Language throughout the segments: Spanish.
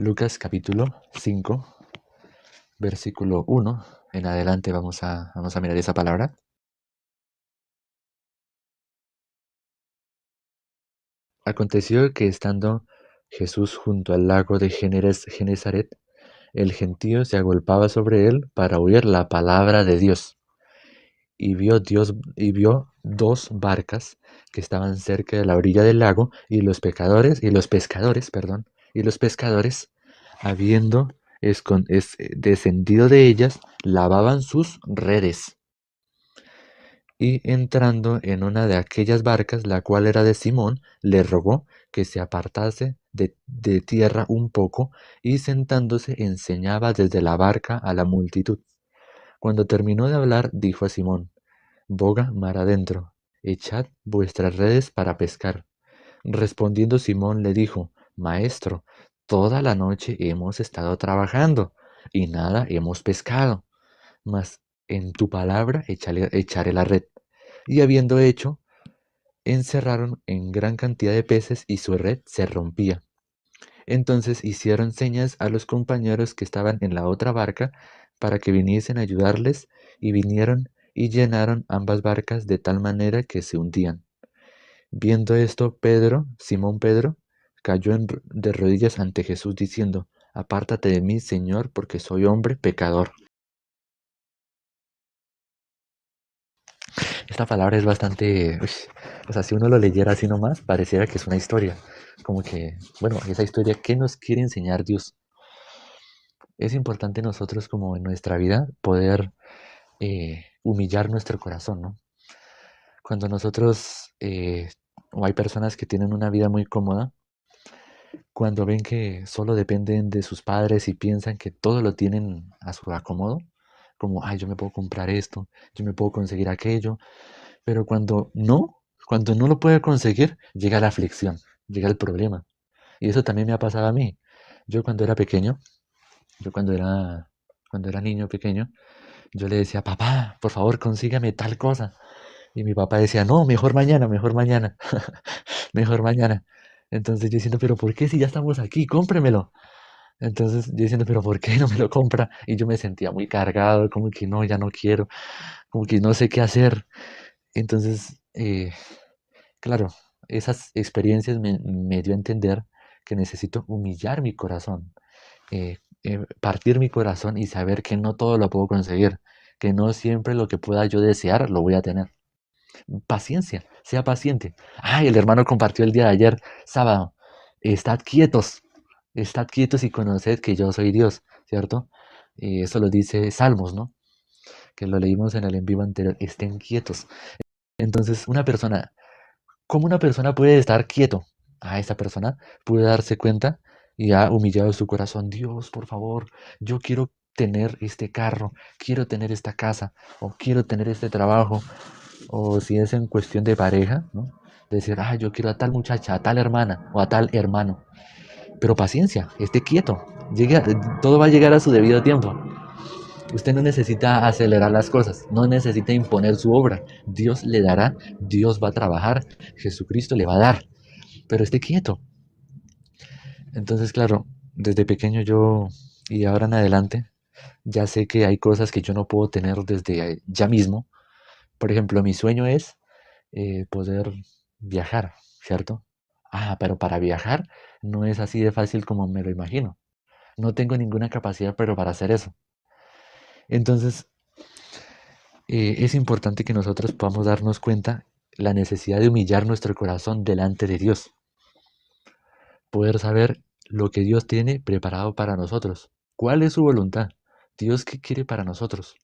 Lucas capítulo 5, versículo 1. En adelante vamos a mirar esa palabra. Aconteció que estando Jesús junto al lago de Genezaret, el gentío se agolpaba sobre él para oír la palabra de Dios. Y vio dos barcas que estaban cerca de la orilla del lago, y los pescadores, habiendo descendido de ellas, lavaban sus redes. Y entrando en una de aquellas barcas, la cual era de Simón, le rogó que se apartase de tierra un poco, y sentándose enseñaba desde la barca a la multitud. Cuando terminó de hablar, dijo a Simón: Boga mar adentro, echad vuestras redes para pescar. Respondiendo Simón le dijo: Maestro, toda la noche hemos estado trabajando, y nada hemos pescado, mas en tu palabra echaré la red. Y habiendo hecho, encerraron en gran cantidad de peces, y su red se rompía. Entonces hicieron señas a los compañeros que estaban en la otra barca para que viniesen a ayudarles, y vinieron y llenaron ambas barcas de tal manera que se hundían. Viendo esto, Simón Pedro, cayó de rodillas ante Jesús diciendo: Apártate de mí, Señor, porque soy hombre pecador. Esta palabra es bastante, o sea, si uno lo leyera así nomás, pareciera que es una historia. Como que, bueno, esa historia, ¿qué nos quiere enseñar Dios? Es importante nosotros, como en nuestra vida, poder humillar nuestro corazón, ¿no? Cuando nosotros, o hay personas que tienen una vida muy cómoda, cuando ven que solo dependen de sus padres y piensan que todo lo tienen a su acomodo, como, ay, yo me puedo comprar esto, yo me puedo conseguir aquello, pero cuando no lo puede conseguir, llega la aflicción, llega el problema. Y eso también me ha pasado a mí. Yo cuando era pequeño, yo cuando era niño pequeño, yo le decía: papá, por favor, consígame tal cosa. Y mi papá decía: no, mejor mañana, mejor mañana. Entonces yo diciendo: pero ¿por qué si ya estamos aquí? Cómpremelo. Entonces yo diciendo: pero ¿por qué no me lo compra? Y yo me sentía muy cargado, como que no, ya no quiero, como que no sé qué hacer. Entonces, claro, esas experiencias me dio a entender que necesito humillar mi corazón, partir mi corazón y saber que no todo lo puedo conseguir, que no siempre lo que pueda yo desear lo voy a tener. Paciencia, sea paciente. Ay, el hermano compartió el día de ayer, sábado: estad quietos y conoced que yo soy Dios, ¿cierto? Y eso lo dice Salmos, ¿no? Que lo leímos en el en vivo anterior: estén quietos. Entonces, ¿cómo una persona puede estar quieto? Esa persona puede darse cuenta y ha humillado su corazón: Dios, por favor, yo quiero tener este carro, quiero tener esta casa, o quiero tener este trabajo. O si es en cuestión de pareja, ¿no? Decir: yo quiero a tal muchacha, a tal hermana o a tal hermano. Pero paciencia, esté quieto. Todo va a llegar a su debido tiempo. Usted no necesita acelerar las cosas, no necesita imponer su obra. Dios le dará, Dios va a trabajar, Jesucristo le va a dar. Pero esté quieto. Entonces, claro, desde pequeño y ahora en adelante, ya sé que hay cosas que yo no puedo tener desde ya mismo. Por ejemplo, mi sueño es poder viajar, ¿cierto? Pero para viajar no es así de fácil como me lo imagino. No tengo ninguna capacidad, pero para hacer eso. Entonces, es importante que nosotros podamos darnos cuenta la necesidad de humillar nuestro corazón delante de Dios. Poder saber lo que Dios tiene preparado para nosotros. ¿Cuál es su voluntad? Dios, ¿qué quiere para nosotros?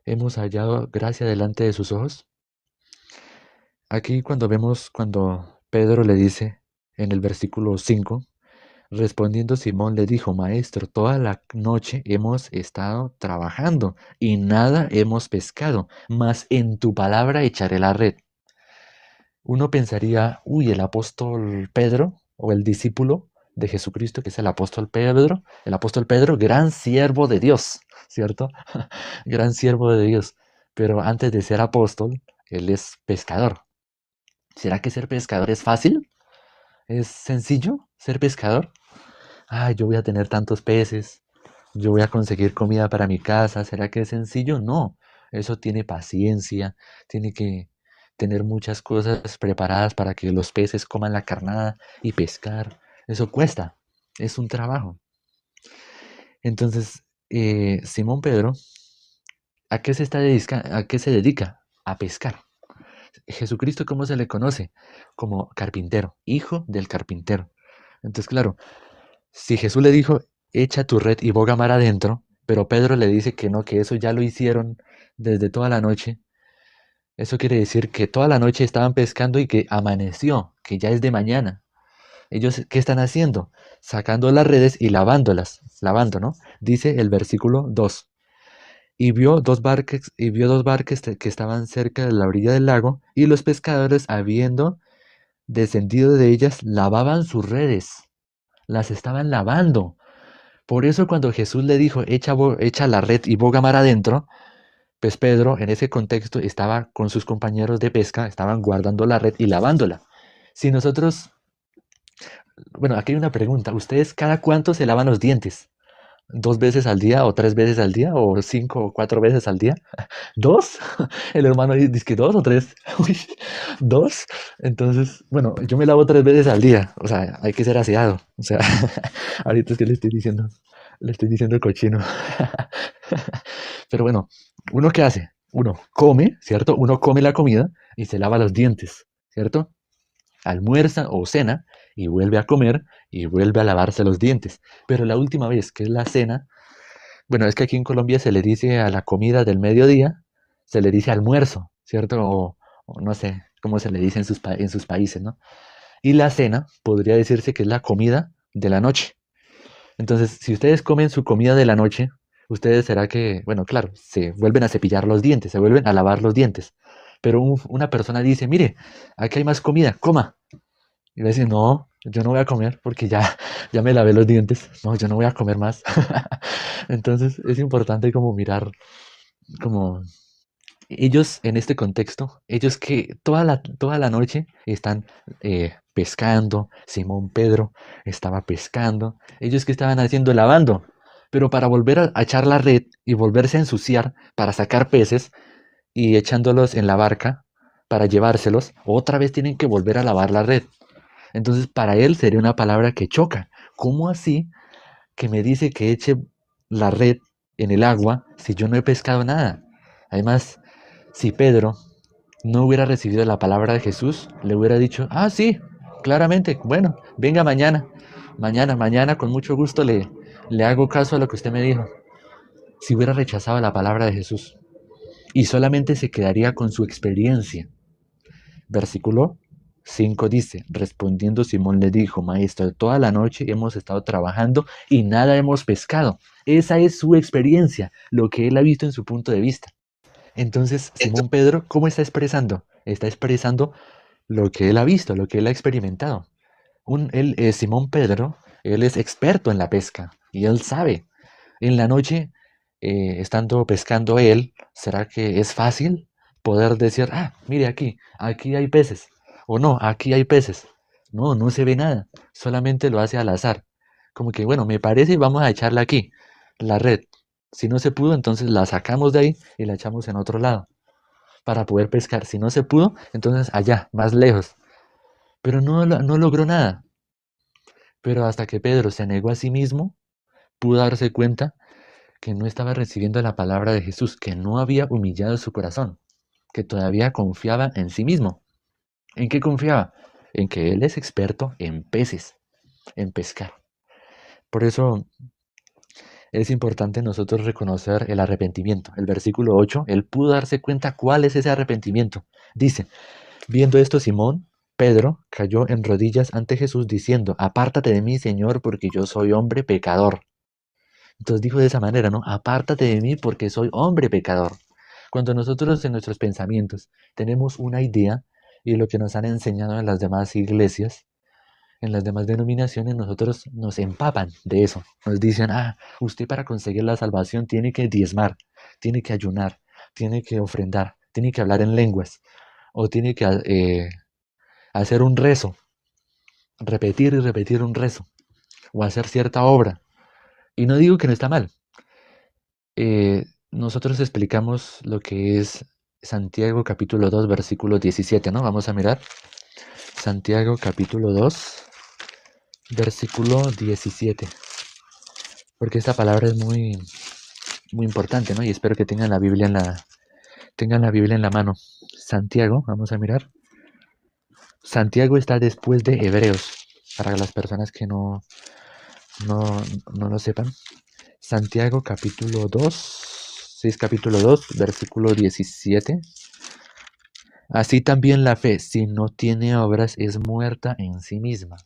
¿Hemos hallado gracia delante de sus ojos? Aquí cuando Pedro le dice en el versículo 5, respondiendo Simón le dijo: Maestro, toda la noche hemos estado trabajando y nada hemos pescado, mas en tu palabra echaré la red. Uno pensaría: uy, el apóstol Pedro, o el discípulo de Jesucristo, que es el apóstol Pedro, gran siervo de Dios, ¿cierto? Gran siervo de Dios. Pero antes de ser apóstol, él es pescador. ¿Será que ser pescador es fácil? ¿Es sencillo ser pescador? ay, yo voy a tener tantos peces, yo voy a conseguir comida para mi casa, ¿será que es sencillo? No, eso tiene paciencia, tiene que tener muchas cosas preparadas para que los peces coman la carnada y pescar. Eso cuesta, es un trabajo. Entonces, Simón Pedro, ¿a qué se dedica? A pescar. Jesucristo, ¿cómo se le conoce? Como carpintero, hijo del carpintero. Entonces, claro, si Jesús le dijo, echa tu red y boga mar adentro, pero Pedro le dice que no, que eso ya lo hicieron desde toda la noche, eso quiere decir que toda la noche estaban pescando y que amaneció, que ya es de mañana. Ellos, ¿qué están haciendo? Sacando las redes y lavándolas, lavando, ¿no? Dice el versículo 2. Y vio dos barcas que estaban cerca de la orilla del lago, y los pescadores, habiendo descendido de ellas, lavaban sus redes, las estaban lavando. Por eso cuando Jesús le dijo, echa la red y boga mar adentro, pues Pedro en ese contexto estaba con sus compañeros de pesca, estaban guardando la red y lavándola. Si nosotros, bueno, aquí hay una pregunta, ¿ustedes cada cuánto se lavan los dientes? ¿Dos veces al día o tres veces al día o cinco o cuatro veces al día? ¿Dos? El hermano dice que dos o tres. Uy, ¿dos? Entonces, bueno, yo me lavo tres veces al día. O sea, hay que ser aseado. O sea, ahorita es que le estoy diciendo cochino. Pero bueno, ¿uno qué hace? Uno come, ¿cierto? Uno come la comida y se lava los dientes, ¿cierto? Almuerza o cena y vuelve a comer y vuelve a lavarse los dientes. Pero la última vez, que es la cena, bueno, es que aquí en Colombia se le dice a la comida del mediodía, se le dice almuerzo, ¿cierto? O no sé cómo se le dice en sus países, ¿no? Y la cena podría decirse que es la comida de la noche. Entonces, si ustedes comen su comida de la noche, ustedes será que, bueno, claro, se vuelven a cepillar los dientes, se vuelven a lavar los dientes. Pero una persona dice, mire, aquí hay más comida, coma. Y va a decir, no, yo no voy a comer porque ya, ya me lavé los dientes. No, yo no voy a comer más. Entonces es importante como mirar, como ellos en este contexto, ellos que toda la noche están pescando, Simón Pedro estaba pescando, ellos que estaban haciendo lavando, pero para volver a echar la red y volverse a ensuciar para sacar peces y echándolos en la barca para llevárselos, otra vez tienen que volver a lavar la red. Entonces para él sería una palabra que choca. ¿Cómo así que me dice que eche la red en el agua si yo no he pescado nada? Además, si Pedro no hubiera recibido la palabra de Jesús, le hubiera dicho, ah, sí, claramente, bueno, venga mañana, mañana, con mucho gusto le hago caso a lo que usted me dijo. Si hubiera rechazado la palabra de Jesús y solamente se quedaría con su experiencia. Versículo 5 dice, respondiendo Simón le dijo, maestro, toda la noche hemos estado trabajando y nada hemos pescado. Esa es su experiencia, lo que él ha visto en su punto de vista. Entonces, Simón Pedro, ¿cómo está expresando? Está expresando lo que él ha visto, lo que él ha experimentado. Simón Pedro, él es experto en la pesca y él sabe. En la noche, estando pescando él, ¿será que es fácil poder decir, ah, mire aquí hay peces? O no, aquí hay peces. No, no se ve nada, solamente lo hace al azar. Como que, bueno, me parece, vamos a echarla aquí, la red. Si no se pudo, entonces la sacamos de ahí y la echamos en otro lado para poder pescar. Si no se pudo, entonces allá, más lejos. Pero no logró nada. Pero hasta que Pedro se negó a sí mismo, pudo darse cuenta que no estaba recibiendo la palabra de Jesús, que no había humillado su corazón, que todavía confiaba en sí mismo. ¿En qué confiaba? En que él es experto en peces, en pescar. Por eso es importante nosotros reconocer el arrepentimiento. El versículo 8, él pudo darse cuenta cuál es ese arrepentimiento. Dice, viendo esto, Simón, Pedro, cayó en rodillas ante Jesús diciendo, apártate de mí, Señor, porque yo soy hombre pecador. Entonces dijo de esa manera, ¿no? Apártate de mí porque soy hombre pecador. Cuando nosotros en nuestros pensamientos tenemos una idea y lo que nos han enseñado en las demás iglesias, en las demás denominaciones, nosotros nos empapan de eso. Nos dicen, ah, usted para conseguir la salvación tiene que diezmar, tiene que ayunar, tiene que ofrendar, tiene que hablar en lenguas o tiene que hacer un rezo, repetir y repetir un rezo. o hacer cierta obra. Y no digo que no está mal. Nosotros explicamos lo que es Santiago capítulo 2 versículo 17, ¿no? Vamos a mirar. Santiago capítulo 2 versículo 17. Porque esta palabra es muy importante, ¿no? Y espero que tengan la Biblia en la mano. Santiago, vamos a mirar. Santiago está después de Hebreos, para las personas que no, no lo sepan. Santiago capítulo 2, 6 capítulo 2, versículo 17. Así también la fe, si no tiene obras, es muerta en sí misma.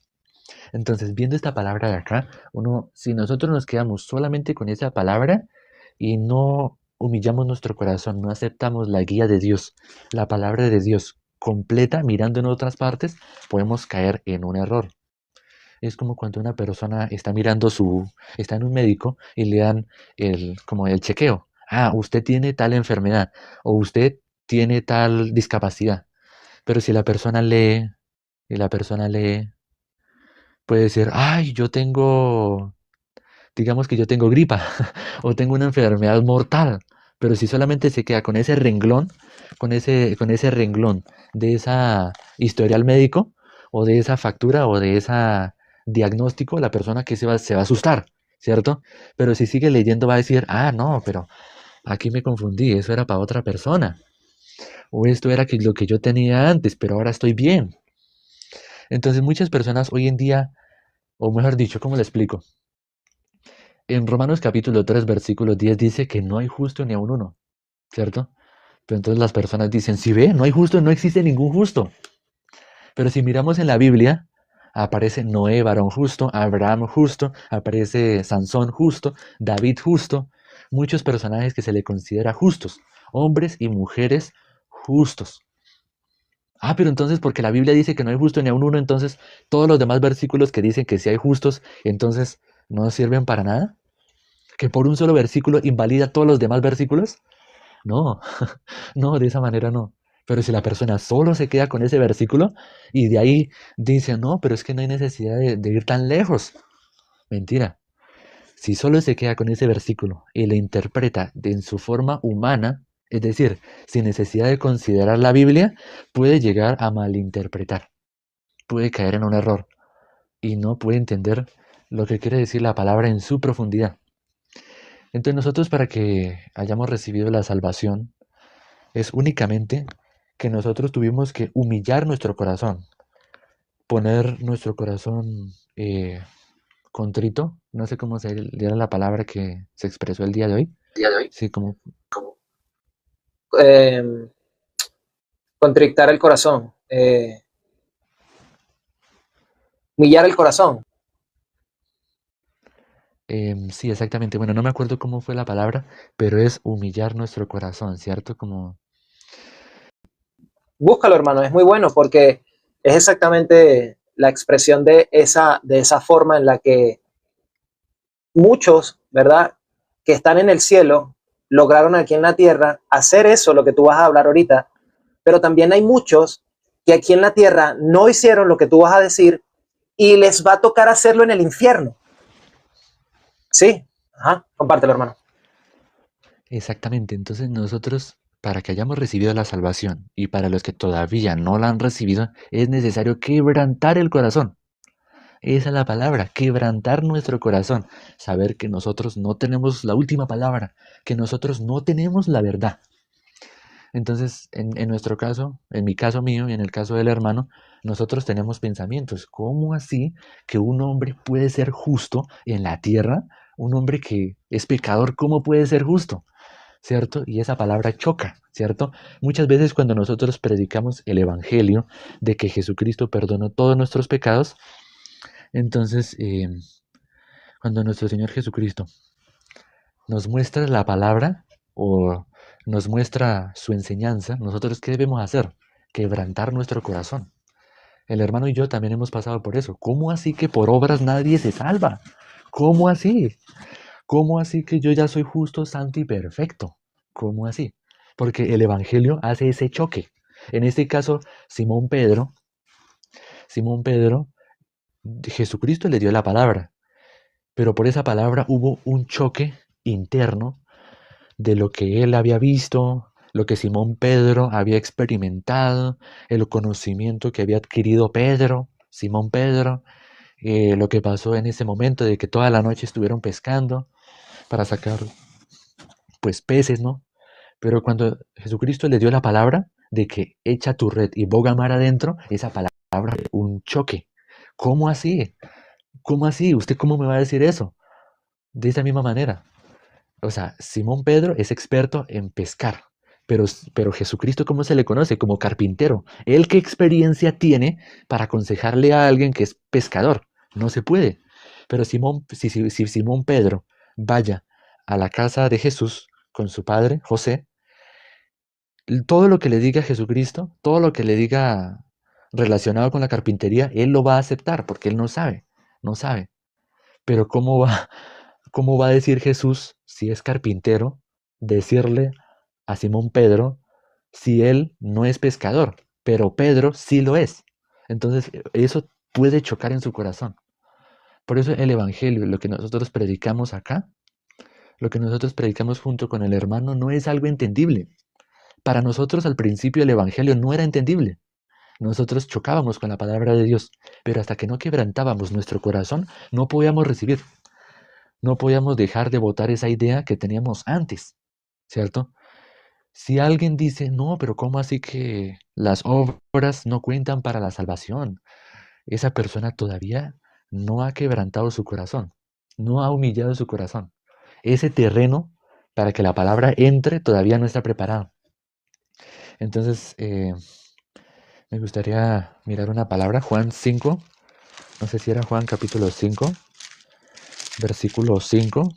Entonces, viendo esta palabra de acá, si nosotros nos quedamos solamente con esa palabra y no humillamos nuestro corazón, no aceptamos la guía de Dios, la palabra de Dios completa, mirando en otras partes, podemos caer en un error. Es como cuando una persona está en un médico y le dan como el chequeo. Ah, usted tiene tal enfermedad o usted tiene tal discapacidad. Pero si la persona lee y la persona lee, puede decir, ay, digamos que yo tengo gripa o tengo una enfermedad mortal. Pero si solamente se queda con ese renglón, con ese renglón de esa historial médico o de esa factura o de ese diagnóstico, la persona que se va a asustar, ¿cierto? Pero si sigue leyendo va a decir, ah, no, pero aquí me confundí, eso era para otra persona. O esto era lo que yo tenía antes, pero ahora estoy bien. Entonces muchas personas hoy en día, o mejor dicho, ¿cómo le explico? En Romanos capítulo 3, versículo 10 dice que no hay justo ni aun uno, ¿cierto? Pero entonces las personas dicen, si ve, no hay justo, no existe ningún justo. Pero si miramos en la Biblia, aparece Noé, varón justo, Abraham justo, aparece Sansón justo, David justo, muchos personajes que se le considera justos, hombres y mujeres justos. Ah, pero entonces porque la Biblia dice que no hay justo ni a un uno, entonces todos los demás versículos que dicen que sí hay justos, entonces no sirven para nada. ¿Que por un solo versículo invalida todos los demás versículos? No, no, de esa manera no. Pero si la persona solo se queda con ese versículo y de ahí dice, no, pero es que no hay necesidad de ir tan lejos. Mentira. Si solo se queda con ese versículo y le interpreta en su forma humana, es decir, sin necesidad de considerar la Biblia, puede llegar a malinterpretar, puede caer en un error y no puede entender lo que quiere decir la palabra en su profundidad. Entonces nosotros para que hayamos recibido la salvación es únicamente que nosotros tuvimos que humillar nuestro corazón, poner nuestro corazón contrito, no sé cómo se diera la palabra que se expresó el día de hoy, Día de hoy. sí, como Eh, Contrictar el corazón, humillar el corazón. sí, exactamente, bueno, no me acuerdo cómo fue la palabra, pero es humillar nuestro corazón, ¿cierto? Como, Búscalo, hermano, es muy bueno porque es exactamente la expresión de esa forma en la que muchos, ¿verdad?, que están en el cielo, lograron aquí en la tierra hacer eso, lo que tú vas a hablar ahorita, pero también hay muchos que aquí en la tierra no hicieron lo que tú vas a decir y les va a tocar hacerlo en el infierno. Sí, ajá, compártelo, hermano. exactamente, entonces nosotros, para que hayamos recibido la salvación y para los que todavía no la han recibido, es necesario quebrantar el corazón. Esa es la palabra, quebrantar nuestro corazón, saber que nosotros no tenemos la última palabra, que nosotros no tenemos la verdad. Entonces, en nuestro caso, en mi caso mío y en el caso del hermano, nosotros tenemos pensamientos. ¿Cómo así que un hombre puede ser justo en la tierra? Un hombre que es pecador, ¿cómo puede ser justo? ¿Cierto? Y esa palabra choca, ¿cierto? Muchas veces cuando nosotros predicamos el Evangelio de que Jesucristo perdonó todos nuestros pecados, entonces cuando nuestro Señor Jesucristo nos muestra la palabra o nos muestra su enseñanza, nosotros ¿qué debemos hacer? Quebrantar nuestro corazón. El hermano y yo también hemos pasado por eso. ¿Cómo así que por obras nadie se salva? ¿Cómo así? ¿Cómo así que yo ya soy justo, santo y perfecto? ¿Cómo así? Porque el Evangelio hace ese choque. En este caso, Simón Pedro, Jesucristo le dio la palabra, pero por esa palabra hubo un choque interno de lo que él había visto, lo que Simón Pedro había experimentado, el conocimiento que había adquirido Simón Pedro, lo que pasó en ese momento de que toda la noche estuvieron pescando para sacar pues peces, ¿no? Pero cuando Jesucristo le dio la palabra de que echa tu red y boga mar adentro, esa palabra fue un choque. ¿Cómo así? ¿Cómo así? ¿Usted cómo me va a decir eso? De esa misma manera. O sea, Simón Pedro es experto en pescar, pero Jesucristo, ¿cómo se le conoce? Como carpintero. ¿Él qué experiencia tiene para aconsejarle a alguien que es pescador? No se puede. Pero si Simón Pedro vaya a la casa de Jesús con su padre, José, todo lo que le diga Jesucristo, todo lo que le diga relacionado con la carpintería, él lo va a aceptar porque él no sabe, no sabe. Pero cómo va a decir Jesús, si es carpintero, decirle a Simón Pedro si él no es pescador, pero Pedro sí lo es? Entonces, eso puede chocar en su corazón. Por eso el Evangelio, lo que nosotros predicamos acá, lo que nosotros predicamos junto con el hermano, no es algo entendible. Para nosotros al principio el Evangelio no era entendible. Nosotros chocábamos con la palabra de Dios, pero hasta que no quebrantábamos nuestro corazón, no podíamos recibir, no podíamos dejar de votar esa idea que teníamos antes, ¿cierto? Si alguien dice, no, pero ¿cómo así que las obras no cuentan para la salvación? Esa persona todavía no ha quebrantado su corazón, no ha humillado su corazón. Ese terreno para que la palabra entre todavía no está preparado. Entonces, me gustaría mirar una palabra, Juan 5, no sé si era Juan capítulo 5, versículo 5.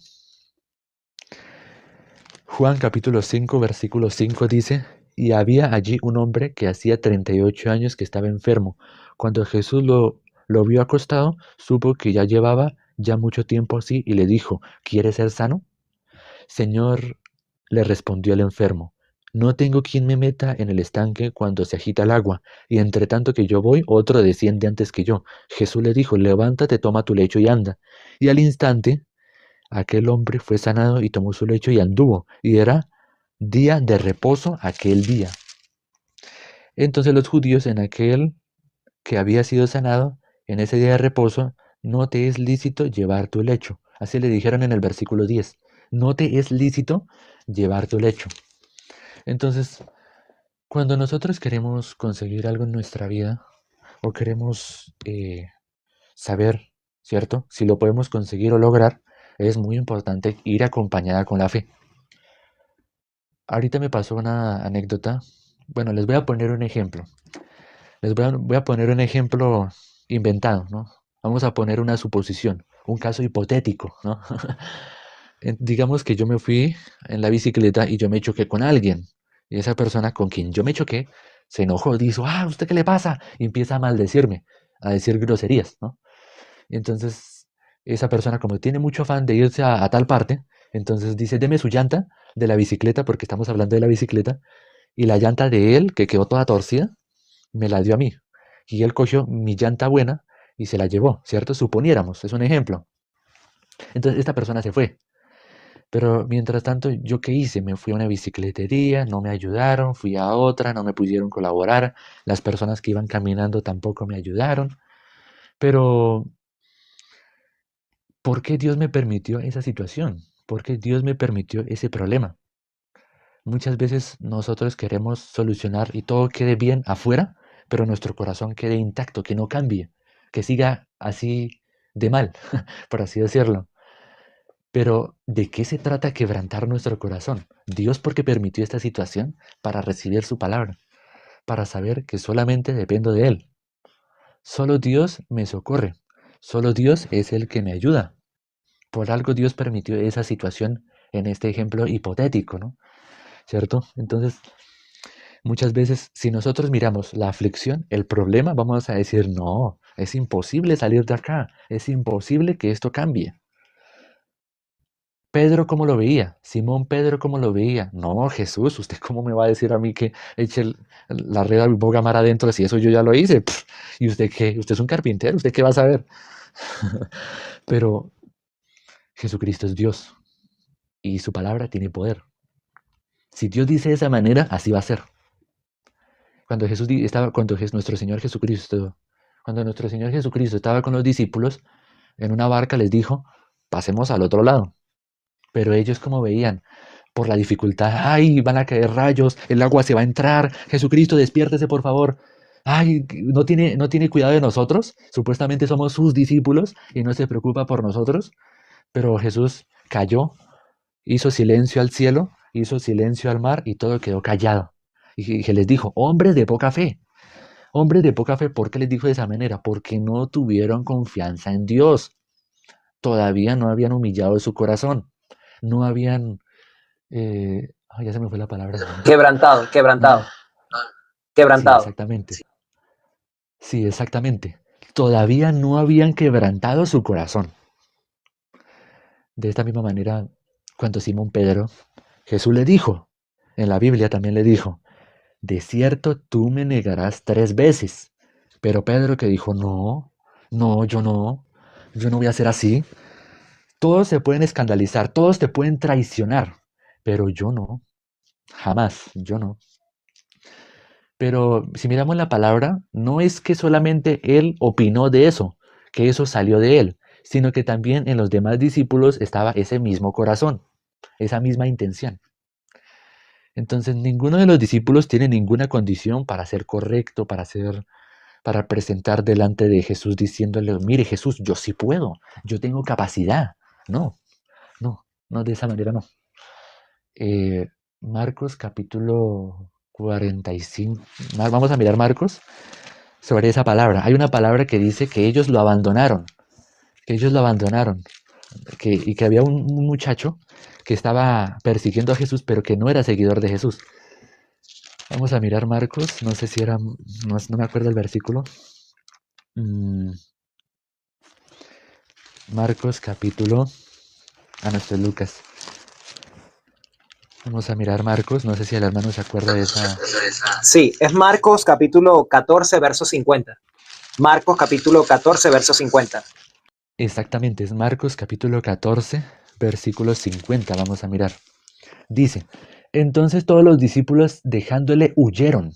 Juan capítulo 5, versículo 5 dice, y había allí un hombre que hacía 38 años que estaba enfermo. Cuando Jesús lo vio acostado, supo que ya llevaba ya mucho tiempo así y le dijo, ¿quieres ser sano? Señor, le respondió el enfermo, no tengo quien me meta en el estanque cuando se agita el agua, y entre tanto que yo voy, otro desciende antes que yo. Jesús le dijo, levántate, toma tu lecho y anda. Y al instante, aquel hombre fue sanado y tomó su lecho y anduvo, y era día de reposo aquel día. Entonces los judíos en aquel que había sido sanado, en ese día de reposo, no te es lícito llevar tu lecho. Así le dijeron en el versículo 10, no te es lícito llevar tu lecho. Entonces, cuando nosotros queremos conseguir algo en nuestra vida o queremos saber, ¿cierto? Si lo podemos conseguir o lograr, es muy importante ir acompañada con la fe. Ahorita me pasó una anécdota. Bueno, les voy a poner un ejemplo. Voy a poner un ejemplo inventado, ¿no? Vamos a poner una suposición, un caso hipotético, ¿no? Digamos que yo me fui en la bicicleta y yo me choqué con alguien. Y esa persona con quien yo me choqué se enojó, dijo, ah, ¿usted qué le pasa? Y empieza a maldecirme, a decir groserías, ¿no? Y entonces esa persona, como tiene mucho afán de irse a tal parte, entonces dice, deme su llanta de la bicicleta, porque estamos hablando de la bicicleta, y la llanta de él, que quedó toda torcida, me la dio a mí. Y él cogió mi llanta buena y se la llevó, ¿cierto? Suponiéramos, es un ejemplo. Entonces esta persona se fue. Pero mientras tanto, ¿yo qué hice? Me fui a una bicicletería, no me ayudaron, fui a otra, no me pudieron colaborar, las personas que iban caminando tampoco me ayudaron. Pero, ¿por qué Dios me permitió esa situación? ¿Por qué Dios me permitió ese problema? Muchas veces nosotros queremos solucionar y todo quede bien afuera, pero nuestro corazón quede intacto, que no cambie, que siga así de mal, por así decirlo. Pero ¿de qué se trata quebrantar nuestro corazón? Dios porque permitió esta situación para recibir su palabra, para saber que solamente dependo de Él. Solo Dios me socorre, solo Dios es el que me ayuda. Por algo Dios permitió esa situación en este ejemplo hipotético, ¿no? ¿Cierto? Entonces, muchas veces, si nosotros miramos la aflicción, el problema, vamos a decir, no, es imposible salir de acá, es imposible que esto cambie. Pedro, ¿cómo lo veía? Simón Pedro, ¿cómo lo veía? No, Jesús, ¿usted cómo me va a decir a mí que eche la red al boga mar adentro si eso yo ya lo hice? ¿Y usted qué? ¿Usted es un carpintero? ¿Usted qué va a saber? Pero Jesucristo es Dios y su palabra tiene poder. Si Dios dice de esa manera, así va a ser. Cuando nuestro Señor Jesucristo estaba con los discípulos en una barca, les dijo, pasemos al otro lado. Pero ellos como veían, por la dificultad, ay, van a caer rayos, el agua se va a entrar, Jesucristo, despiértese por favor. Ay, no tiene cuidado de nosotros, supuestamente somos sus discípulos y no se preocupa por nosotros, pero Jesús cayó, hizo silencio al cielo, hizo silencio al mar y todo quedó callado. Y que les dijo, hombres de poca fe, ¿por qué les dijo de esa manera? Porque no tuvieron confianza en Dios, todavía no habían humillado su corazón, no habían, ya se me fue la palabra. Quebrantado, No, quebrantado, sí, quebrantado. exactamente. Sí, exactamente. Todavía no habían quebrantado su corazón. De esta misma manera, cuando Simón Pedro, Jesús le dijo, en la Biblia también le dijo, de cierto tú me negarás 3 veces. Pero Pedro que dijo, no, yo no voy a ser así. Todos se pueden escandalizar, todos te pueden traicionar, pero yo no, jamás, yo no. Pero si miramos la palabra, no es que solamente él opinó de eso, que eso salió de él, sino que también en los demás discípulos estaba ese mismo corazón, esa misma intención. Entonces, ninguno de los discípulos tiene ninguna condición para ser correcto, para presentar delante de Jesús diciéndole, mire Jesús, yo sí puedo, yo tengo capacidad. No, no, de esa manera no. Eh, Marcos capítulo 45. Vamos a mirar Marcos sobre esa palabra. Hay una palabra que dice que ellos lo abandonaron, y que había un muchacho que estaba persiguiendo a Jesús, pero que no era seguidor de Jesús. Vamos a mirar Marcos, no sé si era, no me acuerdo el versículo. Marcos capítulo, no, esto es Lucas. Vamos a mirar Marcos, no sé si el hermano se acuerda de esa. Sí, es Marcos capítulo 14, verso 50. Marcos capítulo 14, verso 50. Exactamente, es Marcos capítulo 14, versículo 50, vamos a mirar. Dice, entonces todos los discípulos dejándole huyeron,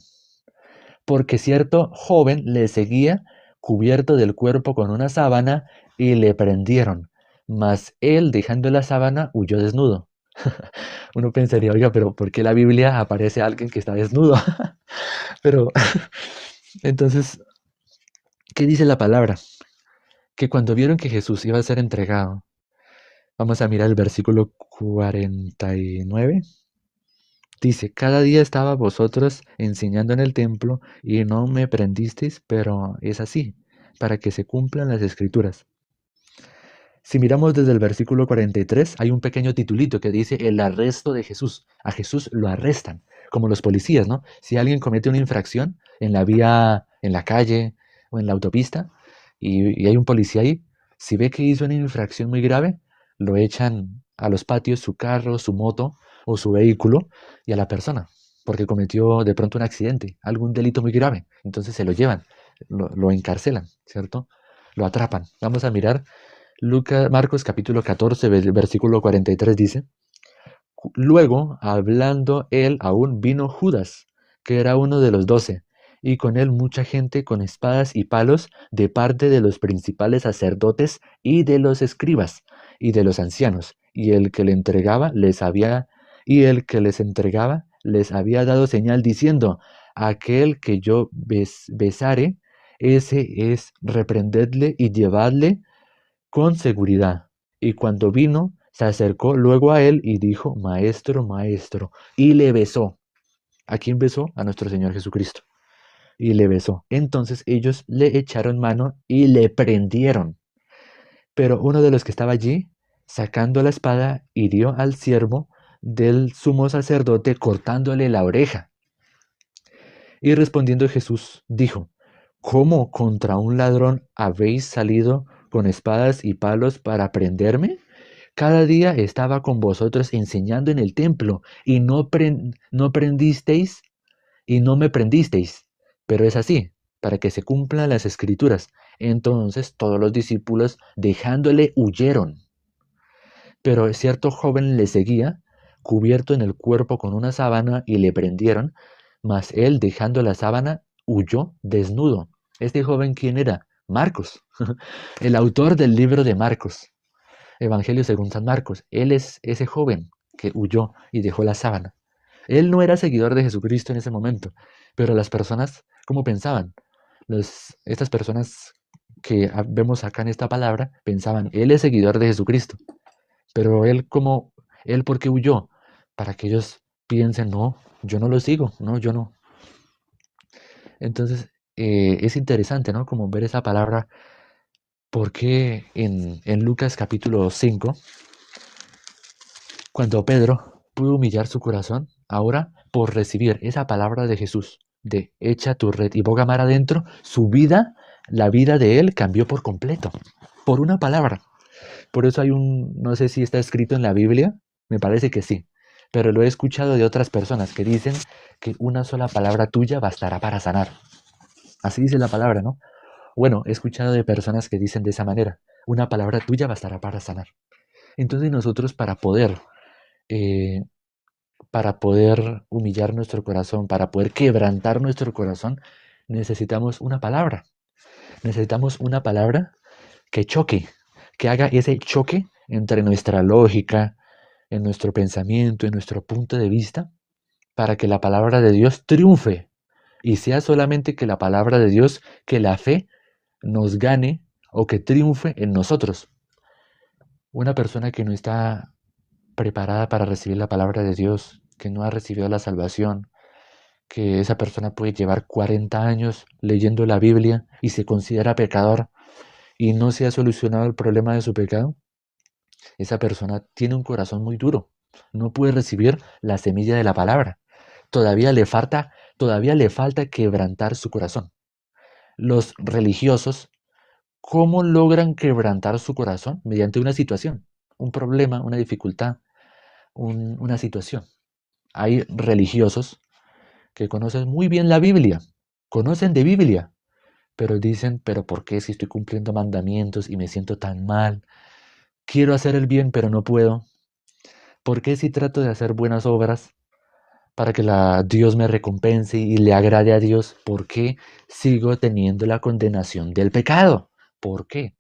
porque cierto joven le seguía cubierto del cuerpo con una sábana y le prendieron, mas él dejando la sábana huyó desnudo. Uno pensaría, oiga, pero ¿por qué la Biblia aparece alguien que está desnudo? Pero entonces, ¿qué dice la palabra? Que cuando vieron que Jesús iba a ser entregado, vamos a mirar el versículo 49. Dice, cada día estaba vosotros enseñando en el templo y no me prendisteis, pero es así, para que se cumplan las escrituras. Si miramos desde el versículo 43, hay un pequeño titulito que dice el arresto de Jesús. A Jesús lo arrestan, como los policías, ¿no? Si alguien comete una infracción en la vía, en la calle o en la autopista y hay un policía ahí, si ve que hizo una infracción muy grave, lo echan a los patios su carro, su moto o su vehículo y a la persona, porque cometió de pronto un accidente, algún delito muy grave. Entonces se lo llevan, lo encarcelan, ¿cierto? Lo atrapan. Vamos a mirar Marcos capítulo 14, versículo 43 dice, luego, hablando él aún, vino Judas, que era uno de los 12, y con él mucha gente con espadas y palos de parte de los principales sacerdotes y de los escribas y de los ancianos, y el que les entregaba les había dado señal diciendo, aquel que yo besare, ese es, reprendedle y llevadle con seguridad. Y cuando vino, se acercó luego a él y dijo, Maestro, Maestro, y le besó. ¿A quién besó? A nuestro Señor Jesucristo. Y le besó. Entonces ellos le echaron mano y le prendieron. Pero uno de los que estaba allí, sacando la espada, hirió al siervo del sumo sacerdote cortándole la oreja. Y respondiendo Jesús, dijo, ¿cómo contra un ladrón habéis salido con espadas y palos para prenderme? Cada día estaba con vosotros enseñando en el templo y no prendisteis y no me prendisteis. Pero es así, para que se cumplan las escrituras. Entonces todos los discípulos, dejándole, huyeron. Pero cierto joven le seguía, cubierto en el cuerpo con una sábana, y le prendieron, mas él, dejando la sábana, huyó desnudo. ¿Este joven quién era? Marcos, el autor del libro de Marcos, Evangelio según San Marcos. Él es ese joven que huyó y dejó la sábana. Él no era seguidor de Jesucristo en ese momento, pero las personas, ¿cómo pensaban? Estas personas que vemos acá en esta palabra pensaban, él es seguidor de Jesucristo, pero él ¿por qué huyó? Para que ellos piensen, no, yo no lo sigo, no, yo no. Entonces, es interesante, ¿no? Como ver esa palabra, porque en Lucas capítulo 5, cuando Pedro pudo humillar su corazón, ahora por recibir esa palabra de Jesús, de echa tu red y boga mar adentro, su vida, la vida de él cambió por completo, por una palabra. Por eso no sé si está escrito en la Biblia, me parece que sí, pero lo he escuchado de otras personas que dicen que una sola palabra tuya bastará para sanar. Así dice la palabra, ¿no? Bueno, he escuchado de personas que dicen de esa manera, una palabra tuya bastará para sanar. Entonces nosotros eh, para poder humillar nuestro corazón, para poder quebrantar nuestro corazón, necesitamos una palabra. Necesitamos una palabra que choque, que haga ese choque entre nuestra lógica, en nuestro pensamiento, en nuestro punto de vista, para que la palabra de Dios triunfe y sea solamente que la palabra de Dios, que la fe nos gane o que triunfe en nosotros. Una persona que no está preparada para recibir la palabra de Dios, que no ha recibido la salvación, que esa persona puede llevar 40 años leyendo la Biblia y se considera pecador y no se ha solucionado el problema de su pecado, esa persona tiene un corazón muy duro, no puede recibir la semilla de la palabra. Todavía le falta quebrantar su corazón. Los religiosos, ¿cómo logran quebrantar su corazón? Mediante una situación, un problema, una dificultad, una situación. Hay religiosos que conocen muy bien la Biblia, conocen de Biblia, pero dicen, pero ¿por qué si estoy cumpliendo mandamientos y me siento tan mal? Quiero hacer el bien, pero no puedo. ¿Por qué si trato de hacer buenas obras para que Dios me recompense y le agrade a Dios? ¿Por qué sigo teniendo la condenación del pecado? ¿Por qué?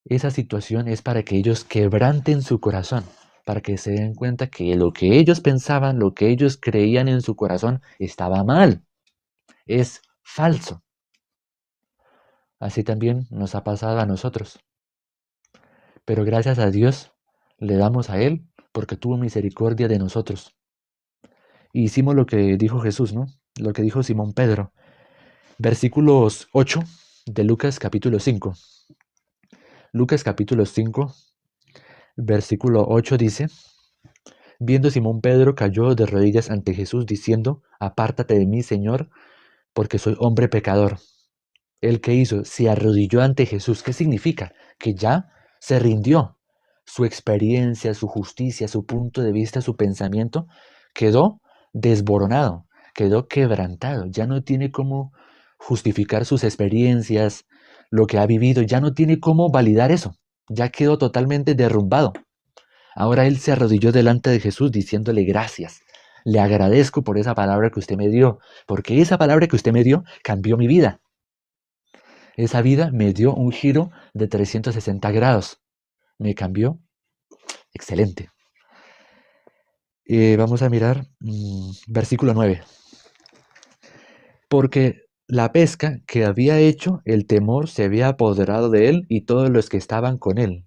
Esa situación es para que ellos quebranten su corazón, para que se den cuenta que lo que ellos pensaban, lo que ellos creían en su corazón estaba mal, es falso. Así también nos ha pasado a nosotros. Pero gracias a Dios le damos a Él porque tuvo misericordia de nosotros. Y hicimos lo que dijo Jesús, ¿no? Lo que dijo Simón Pedro. Versículos 8 de Lucas capítulo 5. Lucas capítulo 5, versículo 8 dice, viendo Simón Pedro cayó de rodillas ante Jesús diciendo, apártate de mí, Señor, porque soy hombre pecador. ¿El que hizo? Se arrodilló ante Jesús. ¿Qué significa? Que ya se rindió. Su experiencia, su justicia, su punto de vista, su pensamiento quedó desboronado, quedó quebrantado. Ya no tiene cómo justificar sus experiencias, lo que ha vivido, ya no tiene cómo validar eso. Ya quedó totalmente derrumbado. Ahora él se arrodilló delante de Jesús diciéndole gracias. Le agradezco por esa palabra que usted me dio, porque esa palabra que usted me dio cambió mi vida. Esa vida me dio un giro de 360 grados. Me cambió. Excelente. Vamos a mirar versículo 9. Porque la pesca que había hecho, el temor se había apoderado de él y todos los que estaban con él.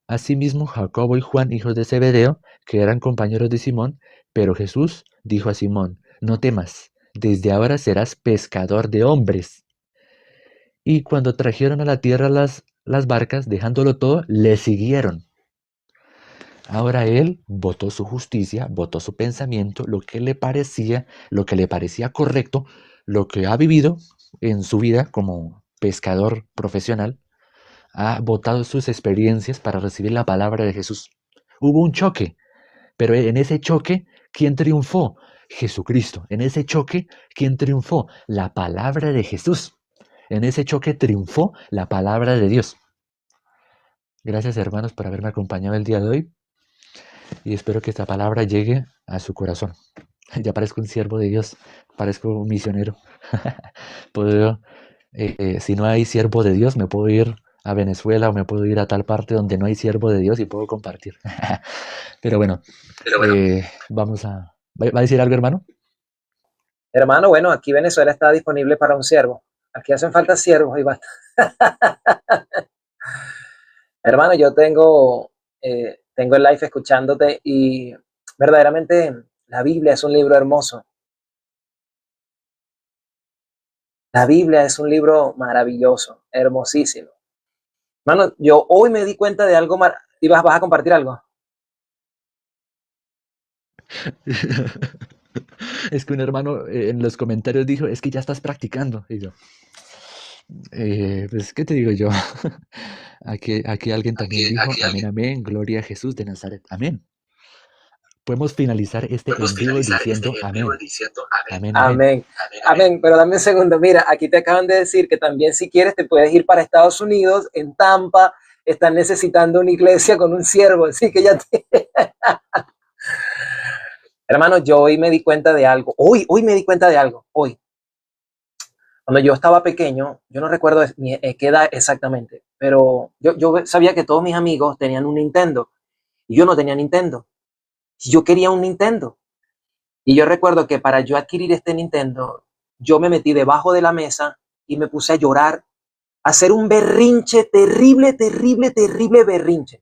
Asimismo, Jacobo y Juan, hijos de Zebedeo, que eran compañeros de Simón, pero Jesús dijo a Simón, no temas, desde ahora serás pescador de hombres. Y cuando trajeron a la tierra las barcas, dejándolo todo, le siguieron. Ahora él votó su justicia, votó su pensamiento, lo que le parecía correcto, lo que ha vivido en su vida como pescador profesional, ha votado sus experiencias para recibir la palabra de Jesús. Hubo un choque, pero en ese choque, ¿quién triunfó? Jesucristo. En ese choque, ¿quién triunfó? La palabra de Jesús. En ese choque triunfó la palabra de Dios. Gracias, hermanos, por haberme acompañado el día de hoy y espero que esta palabra llegue a su corazón. Ya parezco un siervo de Dios, parezco un misionero. Puedo, si no hay siervo de Dios, me puedo ir a Venezuela o me puedo ir a tal parte donde no hay siervo de Dios y puedo compartir. Pero bueno, vamos a... ¿Va a decir algo, hermano? Hermano, bueno, aquí Venezuela está disponible para un siervo. Aquí hacen falta siervos y basta. Hermano, yo tengo el live escuchándote y verdaderamente la Biblia es un libro hermoso. La Biblia es un libro maravilloso, hermosísimo. Hermano, yo hoy me di cuenta de algo, y vas a compartir algo. Es que un hermano en los comentarios dijo, es que ya estás practicando. Y yo, pues, ¿qué te digo yo? Aquí alguien también dijo, amén, amén, gloria a Jesús de Nazaret. Amén. Podemos finalizar este en vivo diciendo amén. Amén, amén. Amén. Amén. Pero dame un segundo. Mira, aquí te acaban de decir que también si quieres te puedes ir para Estados Unidos, en Tampa. Están necesitando una iglesia con un siervo. Así que ya te... Hermano, yo hoy me di cuenta de algo. Hoy me di cuenta de algo. Hoy. Cuando yo estaba pequeño, yo no recuerdo qué edad exactamente, pero yo sabía que todos mis amigos tenían un Nintendo y yo no tenía Nintendo. Yo quería un Nintendo. Y yo recuerdo que para yo adquirir este Nintendo, yo me metí debajo de la mesa y me puse a llorar, a hacer un berrinche terrible, terrible, terrible berrinche.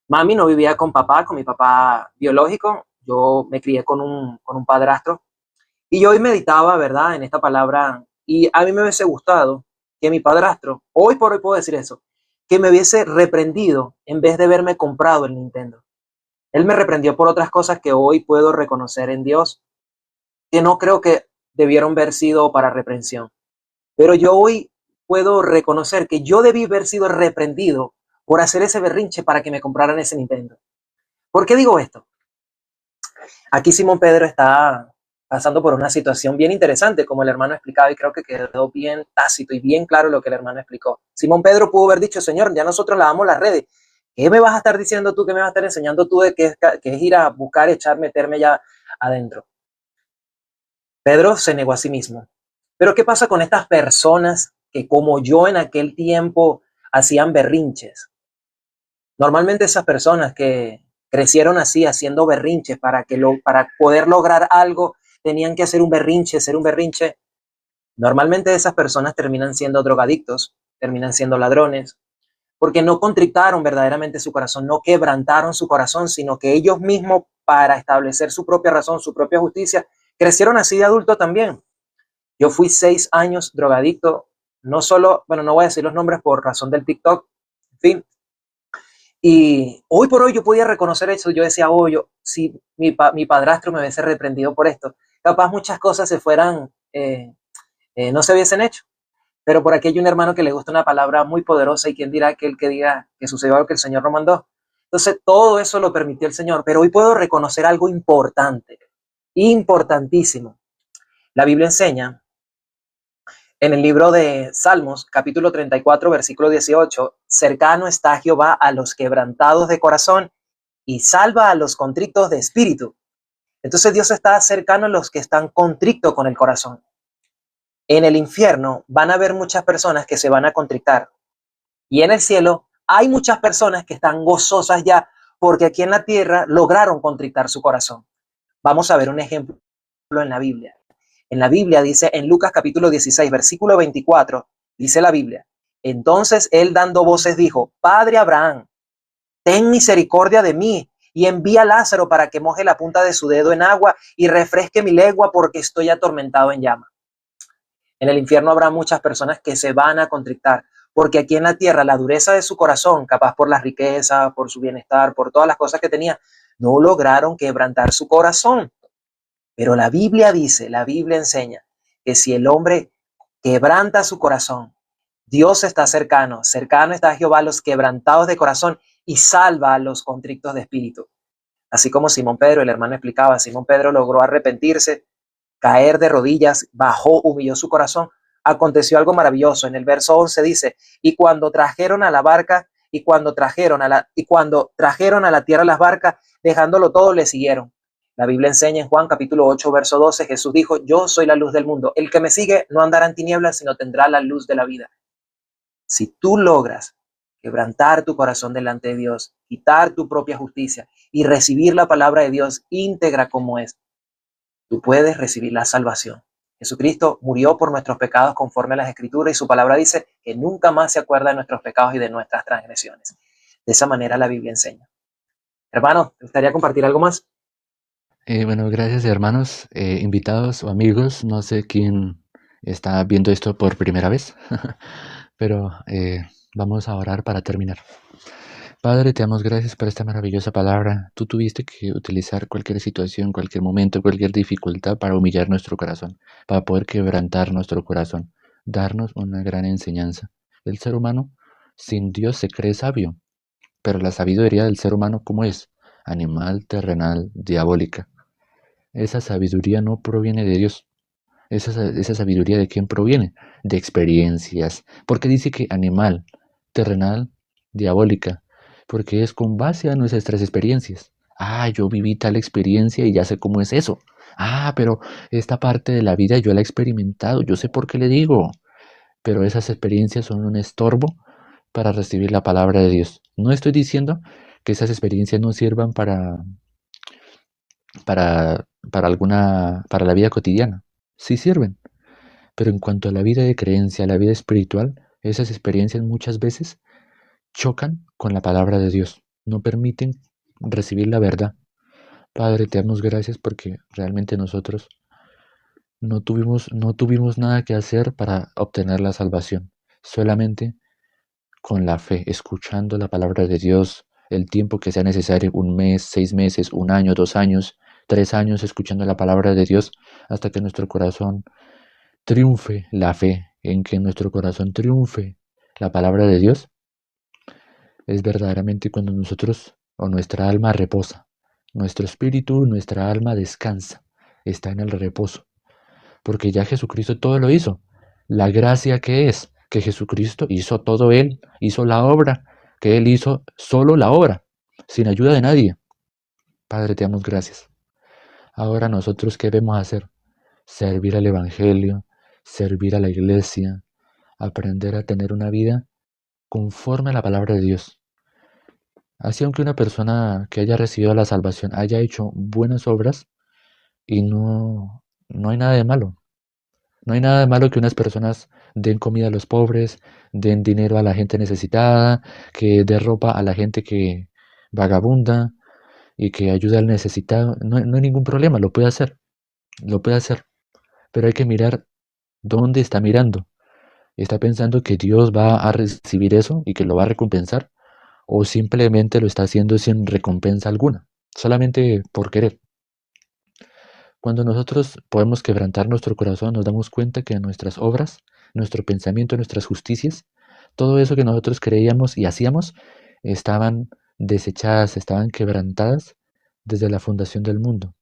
Mami no vivía con mi papá biológico, yo me crié con un padrastro y yo hoy meditaba, ¿verdad?, en esta palabra y a mí me hubiese gustado que mi padrastro, hoy por hoy puedo decir eso, que me hubiese reprendido en vez de haberme comprado el Nintendo. Él me reprendió por otras cosas que hoy puedo reconocer en Dios, que no creo que debieron haber sido para reprensión. Pero yo hoy puedo reconocer que yo debí haber sido reprendido por hacer ese berrinche para que me compraran ese Nintendo. ¿Por qué digo esto? Aquí Simón Pedro está pasando por una situación bien interesante, como el hermano explicaba, y creo que quedó bien tácito y bien claro lo que el hermano explicó. Simón Pedro pudo haber dicho, Señor, ya nosotros lavamos las redes. ¿Qué me vas a estar diciendo tú? ¿Qué me vas a estar enseñando tú de qué es ir a buscar, echar, meterme ya adentro? Pedro se negó a sí mismo. Pero ¿qué pasa con estas personas que como yo en aquel tiempo hacían berrinches? Normalmente esas personas que crecieron así, haciendo berrinches para poder lograr algo, tenían que hacer un berrinche, hacer un berrinche. Normalmente esas personas terminan siendo drogadictos, terminan siendo ladrones, porque no contritaron verdaderamente su corazón, no quebrantaron su corazón, sino que ellos mismos, para establecer su propia razón, su propia justicia, crecieron así de adulto también. Yo fui 6 años drogadicto, no solo, bueno, no voy a decir los nombres por razón del TikTok, en fin. Y hoy por hoy yo podía reconocer eso. Yo decía, oh, si mi padrastro me hubiese reprendido por esto, capaz muchas cosas no se hubiesen hecho. Pero por aquí hay un hermano que le gusta una palabra muy poderosa y quien dirá aquel que diga que sucedió algo que el Señor no mandó. Entonces todo eso lo permitió el Señor. Pero hoy puedo reconocer algo importante, importantísimo. La Biblia enseña en el libro de Salmos, capítulo 34, versículo 18, cercano está Jehová a los quebrantados de corazón y salva a los contritos de espíritu. Entonces Dios está cercano a los que están contritos con el corazón. En el infierno van a haber muchas personas que se van a contritar y en el cielo hay muchas personas que están gozosas ya porque aquí en la tierra lograron contritar su corazón. Vamos a ver un ejemplo en la Biblia. En la Biblia dice, en Lucas capítulo 16, versículo 24, dice la Biblia, entonces él dando voces dijo, Padre Abraham, ten misericordia de mí y envía a Lázaro para que moje la punta de su dedo en agua y refresque mi lengua porque estoy atormentado en llama. En el infierno habrá muchas personas que se van a contrictar, porque aquí en la tierra la dureza de su corazón, capaz por la riqueza, por su bienestar, por todas las cosas que tenía, no lograron quebrantar su corazón. Pero la Biblia dice, la Biblia enseña que si el hombre quebranta su corazón, Dios está cercano, cercano está Jehová a los quebrantados de corazón y salva a los contrictos de espíritu. Así como Simón Pedro, el hermano explicaba, Simón Pedro logró arrepentirse, caer de rodillas, bajó, humilló su corazón. Aconteció algo maravilloso. En el verso 11 dice, y cuando trajeron a la barca y cuando trajeron a la tierra las barcas, dejándolo todo, le siguieron. La Biblia enseña en Juan capítulo 8, verso 12, Jesús dijo, yo soy la luz del mundo. El que me sigue no andará en tinieblas, sino tendrá la luz de la vida. Si tú logras quebrantar tu corazón delante de Dios, quitar tu propia justicia y recibir la palabra de Dios íntegra como es, tú puedes recibir la salvación. Jesucristo murió por nuestros pecados conforme a las Escrituras y su palabra dice que nunca más se acuerda de nuestros pecados y de nuestras transgresiones. De esa manera la Biblia enseña. Hermano, ¿te gustaría compartir algo más? Bueno, gracias hermanos, invitados o amigos. No sé quién está viendo esto por primera vez, pero vamos a orar para terminar. Padre, te damos gracias por esta maravillosa palabra. Tú tuviste que utilizar cualquier situación, cualquier momento, cualquier dificultad para humillar nuestro corazón, para poder quebrantar nuestro corazón, darnos una gran enseñanza. El ser humano sin Dios se cree sabio, pero la sabiduría del ser humano, ¿cómo es? Animal, terrenal, diabólica. Esa sabiduría no proviene de Dios. Esa sabiduría de quién proviene? De experiencias. Porque dice que animal, terrenal, diabólica. Porque es con base a nuestras experiencias. Ah, yo viví tal experiencia y ya sé cómo es eso. Ah, pero esta parte de la vida yo la he experimentado, yo sé por qué le digo. Pero esas experiencias son un estorbo para recibir la palabra de Dios. No estoy diciendo que esas experiencias no sirvan para la vida cotidiana. Sí sirven, pero en cuanto a la vida de creencia, a la vida espiritual, esas experiencias muchas veces chocan con la palabra de Dios, no permiten recibir la verdad. Padre, te damos gracias porque realmente nosotros no tuvimos nada que hacer para obtener la salvación, solamente con la fe, escuchando la palabra de Dios el tiempo que sea necesario, 1 mes, 6 meses, 1 año, 2 años, 3 años, escuchando la palabra de Dios hasta que nuestro corazón triunfe la fe, en que en nuestro corazón triunfe la palabra de Dios, es verdaderamente cuando nosotros o nuestra alma reposa, nuestro espíritu, nuestra alma descansa, está en el reposo, porque ya Jesucristo todo lo hizo. La gracia que es que Jesucristo hizo todo Él, hizo la obra, que Él hizo solo la obra, sin ayuda de nadie. Padre, te damos gracias. Ahora nosotros, ¿qué debemos hacer? Servir al Evangelio, servir a la iglesia, aprender a tener una vida conforme a la palabra de Dios. Así aunque una persona que haya recibido la salvación haya hecho buenas obras y no hay nada de malo. No hay nada de malo que unas personas den comida a los pobres, den dinero a la gente necesitada, que den ropa a la gente que vagabunda y que ayuda al necesitado. No hay ningún problema, lo puede hacer. Pero hay que mirar dónde está mirando. ¿Está pensando que Dios va a recibir eso y que lo va a recompensar? ¿O simplemente lo está haciendo sin recompensa alguna? Solamente por querer. Cuando nosotros podemos quebrantar nuestro corazón, nos damos cuenta que nuestras obras, nuestro pensamiento, nuestras justicias, todo eso que nosotros creíamos y hacíamos, estaban desechadas, estaban quebrantadas desde la fundación del mundo.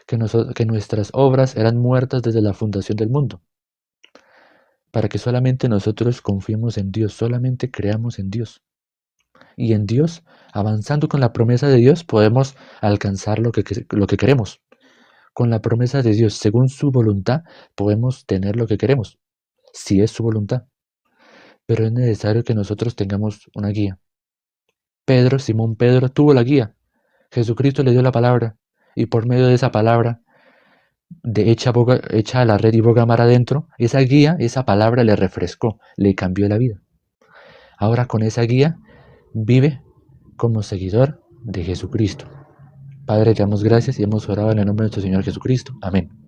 Que nuestras obras eran muertas desde la fundación del mundo. Para que solamente nosotros confiemos en Dios, solamente creamos en Dios. Y en Dios, avanzando con la promesa de Dios, podemos alcanzar lo que queremos. Con la promesa de Dios, según su voluntad, podemos tener lo que queremos, si es su voluntad. Pero es necesario que nosotros tengamos una guía. Simón Pedro, tuvo la guía. Jesucristo le dio la palabra, y por medio de esa palabra, hecha a la red y boga mar adentro, esa guía, esa palabra le refrescó, le cambió la vida. Ahora con esa guía, vive como seguidor de Jesucristo. Padre, te damos gracias y hemos orado en el nombre de nuestro Señor Jesucristo. Amén.